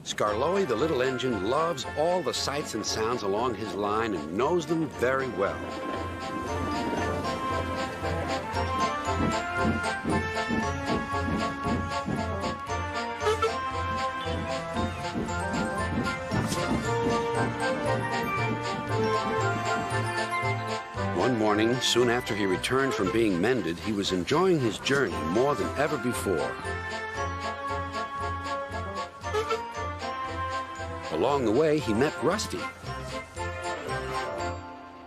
Skarloey, the little engine, loves all the sights and sounds along his line and knows them very well. One morning, soon after he returned from being mended, he was enjoying his journey more than ever before. Along the way, he met Rusty.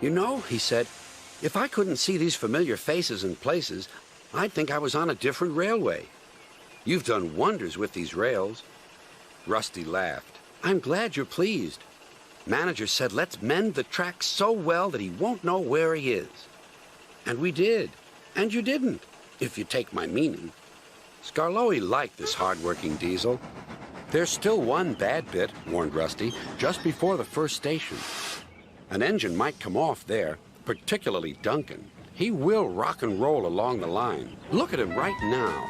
"You know," he said, "if I couldn't see these familiar faces and places, I'd think I was on a different railway. You've done wonders with these rails." Rusty laughed. "I'm glad you're pleased. Manager said let's mend the track so well that he won't know where he is. And we did. And you didn't, if you take my meaning." Skarloey liked this hard-working diesel. "There's still one bad bit," warned Rusty, "just before the first station. An engine might come off there, particularly Duncan. He will rock and roll along the line. Look at him right now.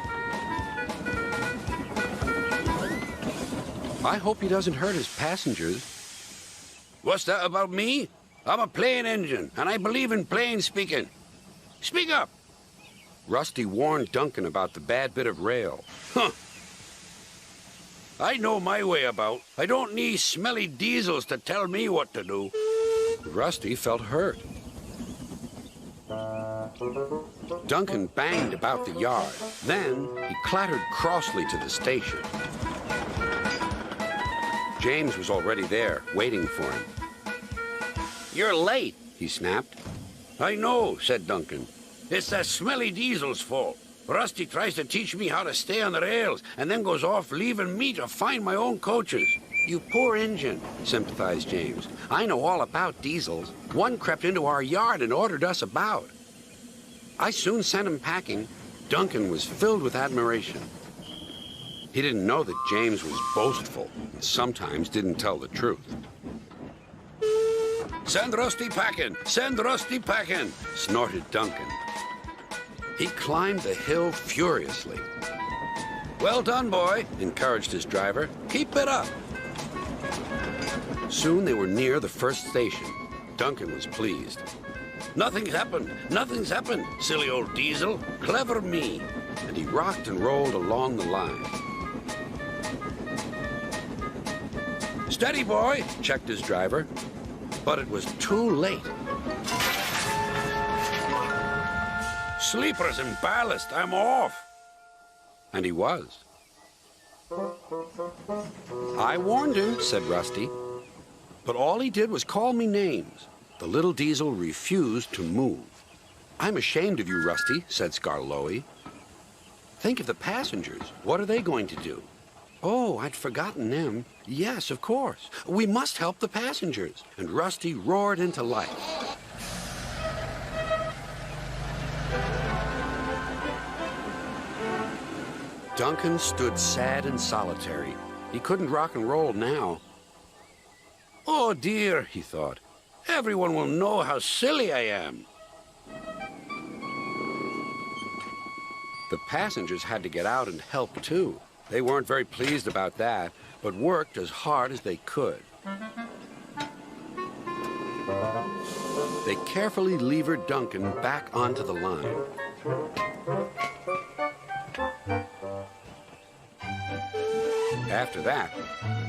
I hope he doesn't hurt his passengers." "What's that about me? I'm a plain engine, and I believe in plain speaking. Speak up." Rusty warned Duncan about the bad bit of rail. "Huh. I know my way about. I don't need smelly diesels to tell me what to do." Rusty felt hurt. Duncan banged about the yard. Then he clattered crossly to the station. James was already there, waiting for him. "You're late," he snapped. "I know," said Duncan. "It's that smelly diesel's fault. Rusty tries to teach me how to stay on the rails and then goes off leaving me to find my own coaches." "You poor engine," sympathized James. "I know all about diesels. One crept into our yard and ordered us about. I soon sent him packing." Duncan was filled with admiration. He didn't know that James was boastful and sometimes didn't tell the truth. "Send Rusty packing! Send Rusty packing!" snorted Duncan. He climbed the hill furiously. "Well done, boy," encouraged his driver. "Keep it up." Soon they were near the first station. Duncan was pleased. "Nothing's happened. Nothing's happened, silly old diesel. Clever me." And he rocked and rolled along the line. "Steady, boy," checked his driver. But it was too late. "Sleepers and ballast, I'm off." And he was. "I warned him," said Rusty. "But all he did was call me names." The little diesel refused to move. "I'm ashamed of you, Rusty," said Skarloey. "Think of the passengers. What are they going to do?" "Oh, I'd forgotten them. Yes, of course. We must help the passengers." And Rusty roared into life. Duncan stood sad and solitary. He couldn't rock and roll now. "Oh, dear," he thought. "Everyone will know how silly I am." The passengers had to get out and help, too. They weren't very pleased about that, but worked as hard as they could. They carefully levered Duncan back onto the line. After that,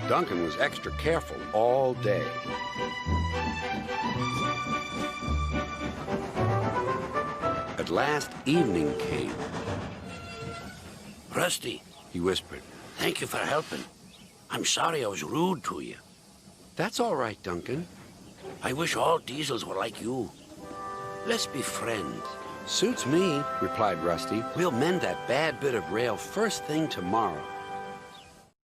Duncan was extra careful all day. At last, evening came. "Rusty," he whispered, "thank you for helping. I'm sorry I was rude to you." "That's all right, Duncan." "I wish all diesels were like you. Let's be friends." "Suits me," replied Rusty. "We'll mend that bad bit of rail first thing tomorrow."